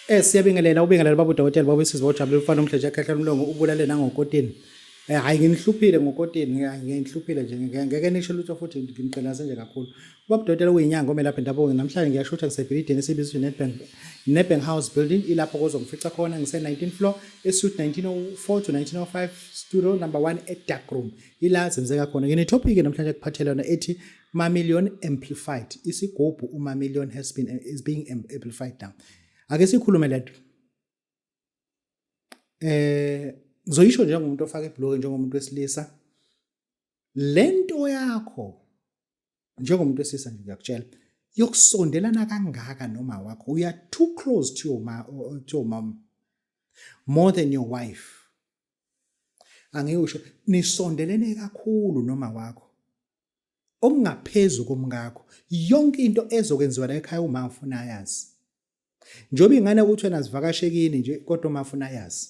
Siyabingelela ubingelela baba udokotela baba sizibojabula ufana umhleje ekhahla umlongo ubulale nangokotini. Hayi nginihluphile ngokotini, ngiyihluphile nje ngeke nisho lutho futhi ngimqelaze nje kakhulu. Ubaba udokotela uyinyanga omelapha indaba namhlanje ngiyashutha ngisebhilidini esibizwe Nedbank House building ilapho kozongifica khona ngise 19th floor esuite 1904 to 1905 studio number 1 dark room. Ila senzeka khona. Ngine topic namhlanje kuphathelana ethi Mamillion amplified. Isigubhu uMamillion is being amplified now. Ake sikhulume lento. Ngizoyisho njengomuntu ofaka ibhloko njengomuntu wesilisa. Lento yakho njengomuntu wesilisa nje ngiyakutshela yokusondelana kangaka noma wakho. We are too close to your mom more than your wife. Angiyusho nisondelene kakhulu noma wakho. Okungaphezulu komngakho. Yonke into ezokwenziwa la ekhaya uma ufuna yazi. Njoba ingane ukuthi wena zivakashekini nje kodwa uma ufuna yazi.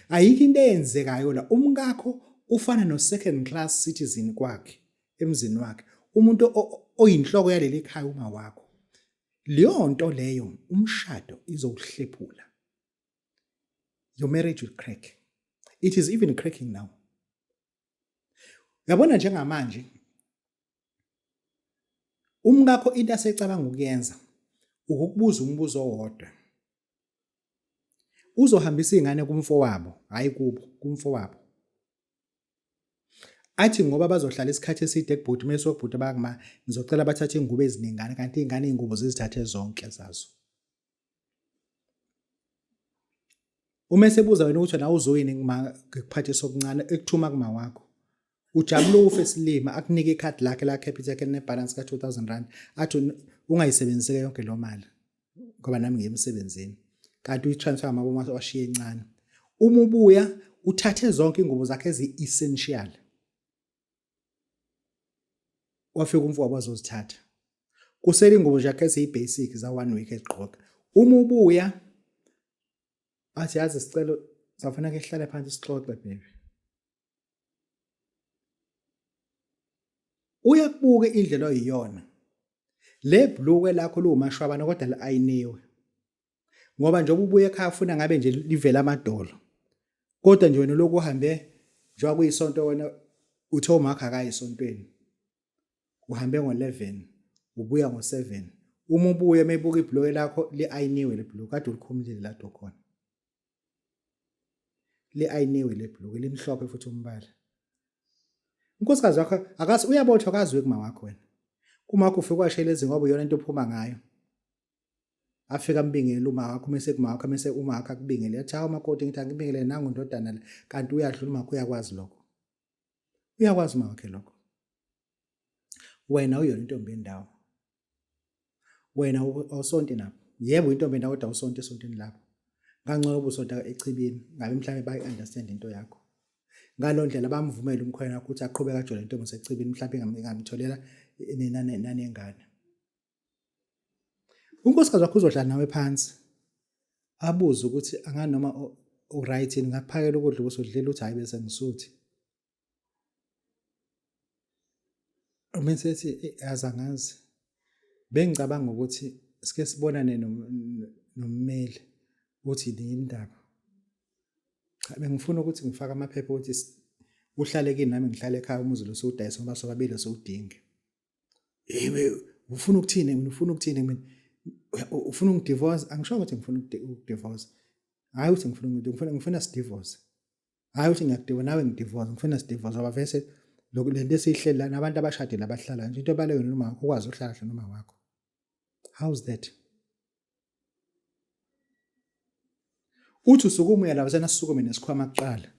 Ayikho into eyenzekayo la umngakho ufana no second class citizen kwakhe emzini wakhe. Umuntu oyinhloko yaleli ekhaya uma wakho. Leyo nto leyo umshado izokuhlephula. Your marriage will crack. It is even cracking now. Yabona njengamanje umngakho into asecabanga ukuyenza ukukubuza umbuzo owodwa. Uzohambisa izingane kumfowabo, hayi kubo, kumfowabo. Athi ngoba bazohlala isikhathi eside ekubhuti mase okubhuti bakuma ngizocela bathathe ingubo eziningana kanti izingane ingubo zizithathe zonke zazo. Uma sebuza wena ukuthi na uzoyini ngikuphathisa okuncane ekuthuma kuma wakho. Ujabule ufe silima akunike ikhadi lakhe la Capitec ne balance ka 2000 rand athi ungayisebenziseke yonke lo mali ngoba nami ngiyemsebenzini kanti uyitransfer amaboma washiye encane. Uma ubuya uthathe zonke ingubo zakhe ezi-essential. Wafika umfowabo wazozithatha. Kusele ingubo zakhe eziyi-basic za 1 week eziqoqa. Uma ubuya athi yazi sicelo safanele ehlale phansi sixoxe baby. Uyakubuka indlela oyiyona. Le bhluke lakho lumashwabana kodwa liayiniwe. Ngoba njengoba ubuye ekhaya ufuna ngabe nje livela amadolo. Kodwa nje wena lokhu uhambe njengoba kuyisonto wena uthe umakha akayisontweni. Uhambe ngo11, ubuya ngo7. Uma ubuye mebuka ibhluke lakho liayiniwe le bhluke kade ulikhumulile la khona. Liayiniwe le bhluke limhlophe futhi umbala. Unkosikazi wakho akazi uyabothwa akazwe kuma wakho wena. Kuma wakho ufika kwashela izingoba yona into ophuma ngayo. Afika ambingele uma wakho mase kuma wakho mase uma wakho akubingele yathi hawo makoti ngithi angibingele nangu ndodana la kanti uyadlula uma wakho uyakwazi lokho. Uyakwazi uma wakhe lokho. Wena uyona intombi yendawo. Wena awusonto lapho. Yebo intombi yendawo kodwa awusonto esontweni lapho. Ngangcono ubusonto echibini ngabe mhlawumbe bayi understand into yakho. Ngalo ndlela bamvumela umkhwena ukuthi aqhubeka ajole intombi secibini mhlawumbe ngamtholela nanengane. Unkosikazi wakho uzohlala nawe phansi. Abuze ukuthi anganoma uright yini ngakuphakela ukudla ubusodlela uthi hayi bese ngisuthi. Umesethi azangazi. Bengicabanga ukuthi sike sibonane nommeli uthi yini indaba. Cha bengifuna ukuthi ngifake amaphepha ukuthi uhlale kini nami ngihlale ekhaya umuzi lo sowudayisa ngoba sobabili sowudinge. Ufuna ukuthini mina ufuna ukuthini mina ufuna ungidivorce angisho ukuthi ngifuna ukudivorce. Hayi uthi ngifuna sidivorce. Hayi uthi ngiyakudivora nawe ngidivorce ngifuna sidivorce ngoba vese lokho lento esihleli la nabantu abashadile abahlala nje into ebaleyo noma ukwazi ukuhlala kahle noma wakho. How's that? Uthi usukuma la wena sisukume nesikhwama kuqala.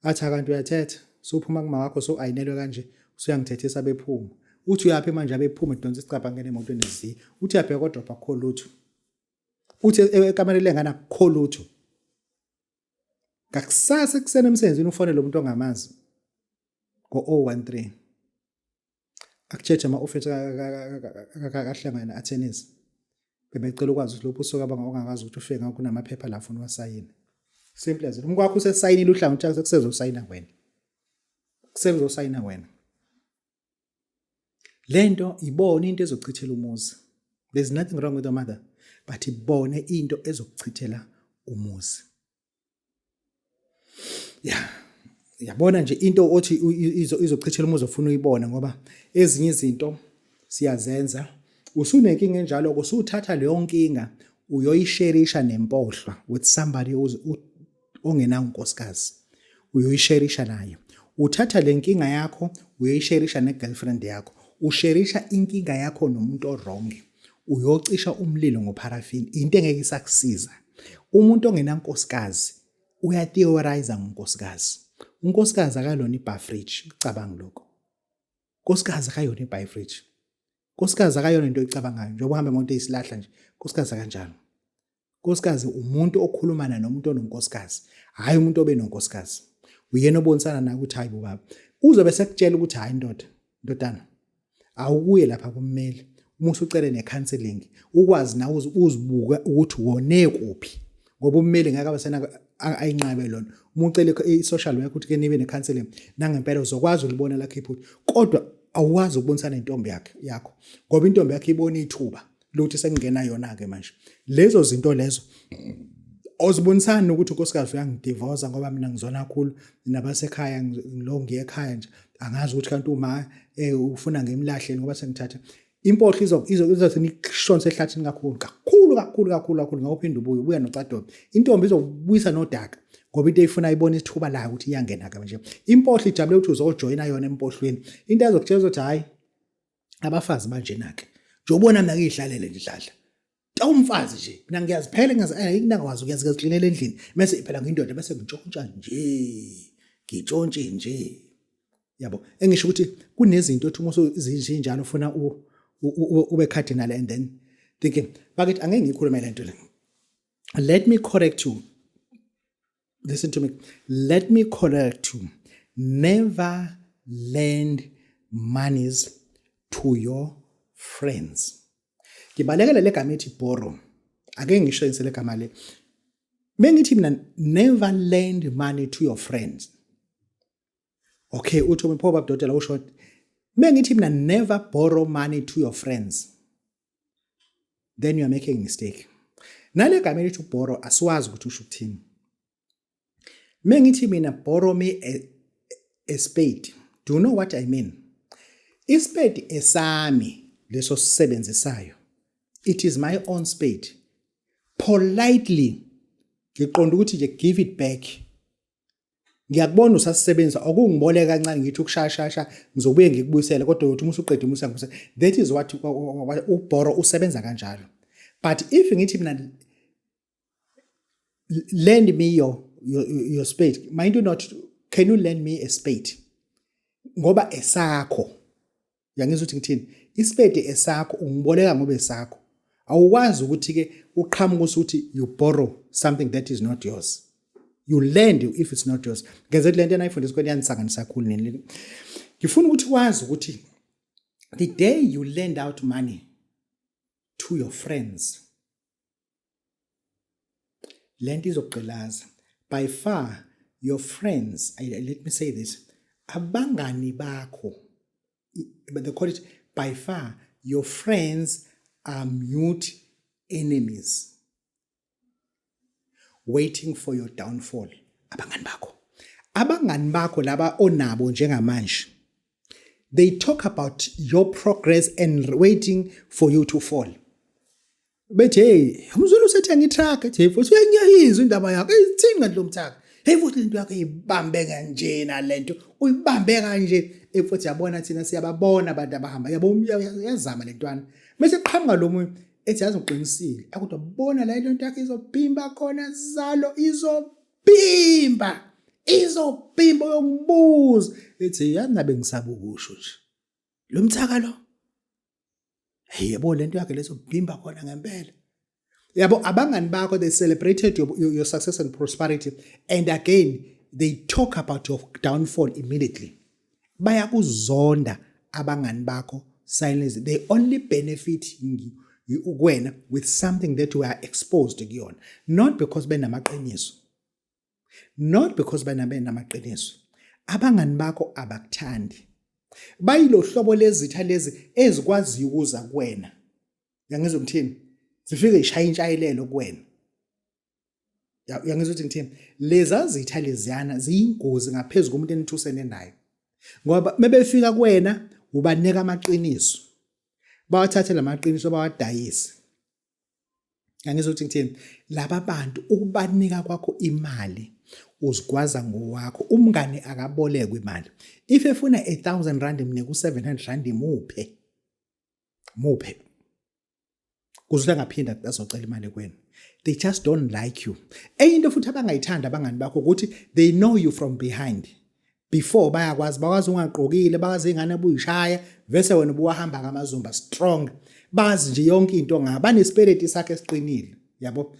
Athi akanti uyathetha sophuma kuma wakho so ayinelwe kanje usuyangithethisa bephuma. Uthi uyaphela manje abephuma edonsa isicabha ngene emotweni ezi. Uthi uyabheka kodwa akukho lutho. Uthi ekamareni lengane akukho lutho. Ngakusasa kusena emsebenzini ufonele umuntu ongamazi ngo013. Akutsheje ama-office akahlangana attorneys. Bebecela ukwazi ukuthi lokho usuka abangakazi ukuthi ufike ngakho kunamaphepha la ufuna wasayina. Simple as umkwakho usesayinile uhlangothi yakhe kusezosayina wena. Kusezosayina wena. Lento ibona into ezochithela umuzi. There's nothing wrong with your mother. but ibone into ezokuchithela umuzi. Yabona nje into othi izochithela umuzi ofuna uyibone ngoba ezinye izinto siyazenza usunenkinga enjalo usuthatha leyo nkinga uyoyisherisha nempohlwa with somebody ongena unkosikazi uyoyisherisha naye. Uthatha le nkinga yakho uyoyisherisha ne-girlfriend yakho, usherisha inkinga yakho nomuntu wrong, uyocisha umlilo ngoparaffin, into engeke isakusiza. Umuntu ongena unkosikazi uyatheorize ngonkosikazi. Unkosikazi akalona ibhafridge, ucabanga lokho. Unkosikazi akayona ibhafridge. Unkosikazi akayona into oyicabangayo njengoba uhambe ngemoto eyisilahla nje. Unkosikazi kanjalo. Unkosikazi umuntu okhulumana nomuntu ononkosikazi, hayi umuntu obenonkosikazi. Uyena obonisana naye ukuthi hayi baba. Uzobe sekutshela ukuthi hayi ndodana. Awukuye lapha kummeli. Uma usucela necounseling, ukwazi nawe uzibuka ukuthi wone kuphi. Ngoba ummeli ngeke abasena ayinqabe lona. Uma ucela i-social worker ukuthi ke nibe necounseling, nangempela uzokwazi ulibona lakhe iphutha. Kodwa awuwazi ukubonisana nentombi yakho. Ngoba intombi yakhe ibona ithuba lokuthi sekungena yona ke manje. Lezo zinto lezo ozibonisana ukuthi unkosikazi uyangidivorce ngoba mina ngizona kakhulu nabasekhaya ngilo ngiye ekhaya nje angazi ukuthi kanti uma ufuna ngemlahle ngoba sengithatha impohlo izothi nikushonse ehlathini kakhulu ngawuphinda ubuya noCadobe. Intombi izobuyisa nodaka ngoba into eyifuna ibona isithuba layo ukuthi iyangena ke manje. Impohlo ijabule ukuthi uzojoyina yona empohlweni. Into ezokutshela ukuthi hayi abafazi manje nake njobona mina ngihlalele ngidlala. Umfazi nje mina ngiyaziphela ngingakwazi ukuyaziklinela endlini bese iphela ngindoda bese ngitshontsha nje yabo engisho ukuthi kunezinto othi uma uzinjalo ufuna ube cardinal and then thinking bakithi angeke ngikhulume lento le. Let me correct you, listen to me, let me correct you, never lend monies to your friends. Ngibalekela legama ethi borrow. Ake ngisho insele gama le. Mengithi mina never lend money to your friends. Okay, uThomi Phoba Dotela usho mengithi mina never borrow money to your friends. Then you are making a mistake. Nale gama ethi borrow asiwazi ukuthi usho ukuthini. Mengithi mina borrow me a spade. Do you know what I mean? Ispade esami leso sisebenzisayo. It is my own spade. Politely, ngiqonda ukuthi nje give it back. Ngiyakubona usasisebenza okungiboleka kancane ngithi ukushashasha ngizobuye ngikubuyisele kodwa uthi umusuqede umusa. That is what uborrow usebenza kanjalo. But if ngithi mina lend me your spade, mind you not, can you lend me a spade? Ngoba esakho. Yangizwa ukuthi ngithini? Ispade esakho ungiboleka ngoba esakho. Awukwazi ukuthi ke uqhamuka ukuthi you borrow something that is not yours. You lend if it's not yours. Ngeze lento enayifundisa kweni yangisanganisa kakhulu nini. Ngifuna ukuthi wazi ukuthi the day you lend out money to your friends, lento izogqilaza. By far your friends, let me say this, abangani bakho, but they call it by far your friends are mute enemies waiting for your downfall. Abangani bakho laba onabo njengamanje, they talk about your progress and waiting for you to fall. Bethi hey, umzulu usethenga itruck, ethi futhi uyanyahizwa indaba yakho. Ithini ngalo mthaka? Hey futhi lento yakho ibambe kanje na lento, uyibambe kanje. Futhi yabona thina siyababona abantu abahamba. Yabo yazama lentwana. Mase qhamuka lo munye ethi yazi uqinisile. Akudwa bona la lento yakho izobhimba khona zalo izobhimba. Izobhimba uyongibuza. Ethi yanabe ngisaba ukusho nje. Lo mthaka lo. Hey yabo lento yakhe lezobhimba khona ngempela. Yabo abangani bakho they celebrated your success and prosperity, and again they talk about your downfall immediately. Bayakuzonda abangani bakho silently. They only benefit wena with something that you are exposed to kuyona, not because benamaqiniso. Not because benamaqiniso. Abangani bakho abakuthandi. Bayilo hlobo lezitha lezi ezikwazi ukuza kuwena. Yangizwa ngithini? zifike zishaya intshayelelo kuwena. Uyangizwa ukuthi ngithini? Leza zitha leziyana ziyingozi ngaphezulu komuntu enithusene naye. Ngoba mebefika kuwena ubanika amaqiniso. Bawathathe lamaqiniso bawadayise. Uyangizwa ukuthi ngithini? Laba bantu ukubanika kwakho imali uzigwaza ngowakho. Umngane akabolekwe imali. If efuna 1,000 rand imnika u700 rand imuphe. Muphe. Kuze angaphinda azocela imali kuwena. They just don't like you. Eyinto futhi abangayithanda abangani bakho ukuthi they know you from behind. Before bakwazi ungaqokile, bakazi ingane abuyishaya, bese wena ubuhamba ngamazumba strong. Bazi nje yonke into ngaba nesipeleti sakhe esiqinile, yabo.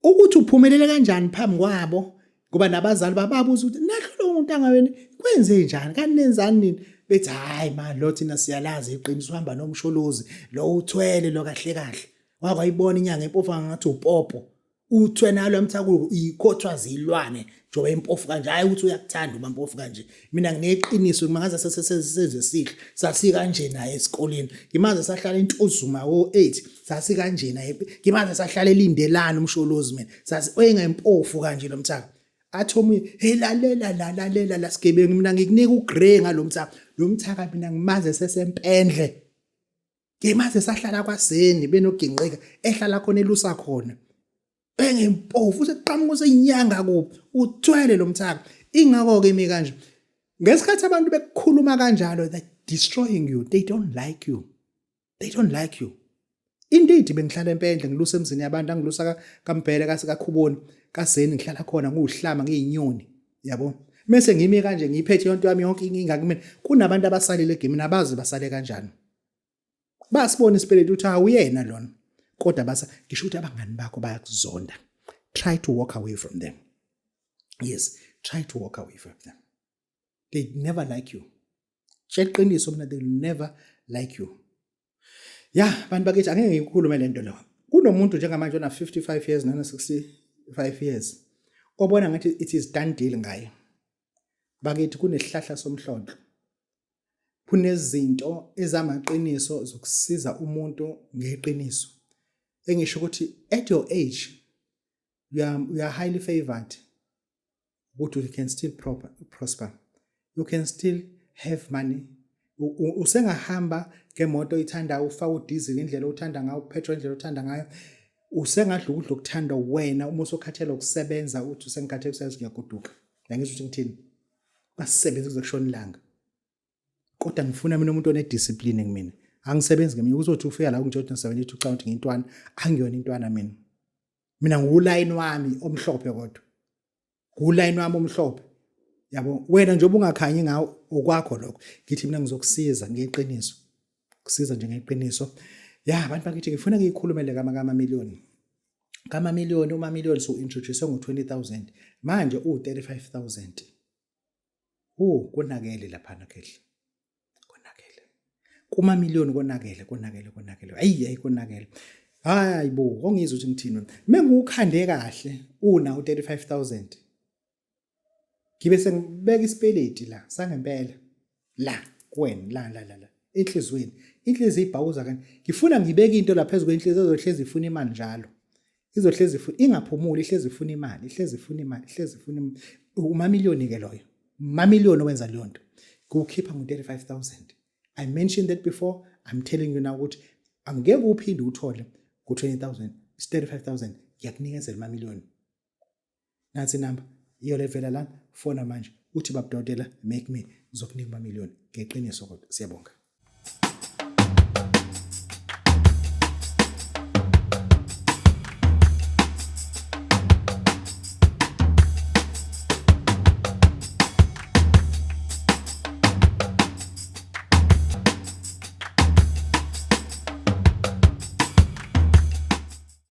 Ukuthi uphumelele kanjani phambi kwabo, kuba nabazali bababuza ukuthi nahlo umuntu angawena kwenze njani, kanti nenzani nini? Bethi hayi man lo thina siyalazi iqiniso uhamba nomsholozi, lo uthwele lo kahle kahle. Wakayibona inyanga empofu ngathi upopo. Uthwe nalo mthakulu ikhothwa zilwane njoba impofu kanje hayi ukuthi uyakuthanda uma impofu kanje. Mina ngineqiniso mangaze sesizwe sihle sasi kanje naye esikoleni. Ngimaze sahlala intuzuma o8 sasi kanje naye. Ngimaze sahlala elindelana umsholozi mina. Sasi oyengemphofu kanje lo mthaka. Athi omunye hey lalela la sigebengu mina ngikunika ugrey ngalomthaka. Lo mthaka mina ngimaze sesempendle. Ngimaze sahlala kwaSeni benoginqika ehlala khona elusa khona. Engempofu useqhamuka seyinyanga kuphi uthwele lo mthaka. Ingakho ke imi kanje. Ngesikhathi abantu bekukhuluma kanjalo that destroying you, they don't like you. They don't like you. Indeed bengihlala empendle ngilusa emzini yabantu angilusa kaMbhele kaSekhuboni kaSeni ngihlala khona nguhlama ngiyinyoni yabo. Mase ngimi kanje ngiphethe yonke yami yonke inkinga kumina kunabantu abasalile egimini abazi basale kanjani. Basibona isipeleti uthi awuyena lona. Kodwa basa ngisho ukuthi abangani bakho bayakuzonda. Try to walk away from them. Yes, try to walk away from them. They never like you. Qiniso mina they never like you. Yeah, bantu bakithi angeke ngikhulume lento lo. Kunomuntu njengamanje ona 55 years nana 65 years. Obona ngathi it is done deal ngaye. Bakithi kunesihlahla somhlonhlo. Kunezinto ezamaqiniso zokusiza umuntu ngeqiniso. Engisho ukuthi at your age you are highly favored. But you can still prosper. You can still have money. Usengahamba ngemoto ithanda ufaka udiesel indlela uthanda ngayo, petrol indlela uthanda ngayo. Usengadla ukudla okuthanda wena uma usokhathela ukusebenza uthi usengikhathele ukusebenza ngiyagoduka. Ngizwe ukuthi ngithini? Basisebenza kuze kushona ilanga. Kodwa ngifuna mina umuntu one discipline kumina. Angisebenzi ngemini uzothi ufika la ungijothi 72 count ngintwana, angiyona intwana mina. Mina nguline wami omhlophe kodwa. Nguline wami omhlophe. Yabo wena nje ubungakhanyi ngawo okwakho lokho. Ngithi mina ngizokusiza ngeqiniso. Kusiza nje ngeqiniso. Ya abantu bakithi ngifuna ngiyikhulumele kama million. Kama million uma million so introduce ngo20,000 manje u35,000. Konakele lapha nakehle. Kuma million konakele. Hayi konakele. Hayibo, ongizwe ukuthi ngithini. Mengukhande kahle una u35,000. Ngibe sengibeka isipeleti la sangempela. La kuwena la. Enhlizweni. Inhliziyo ibhawuza kanje. Ngifuna ngibeke into la phezulu kwenhliziyo ezohlezi ifuna imali njalo. Izohlezi ifuna ingaphumuli, ihlezi ifuna imali, uma million ke loyo. Ma million wenza leyo nto. Kukhipha ngo35,000. I mentioned that before. I'm telling you now ukuthi angeke uphinde uthole ku20,000, 35,000 ngiyakunikezela ama million. Nansi number iyo level la phone manje uthi babudodela make me ngizokunika ama million ngeqiniso kodwa siyabonga.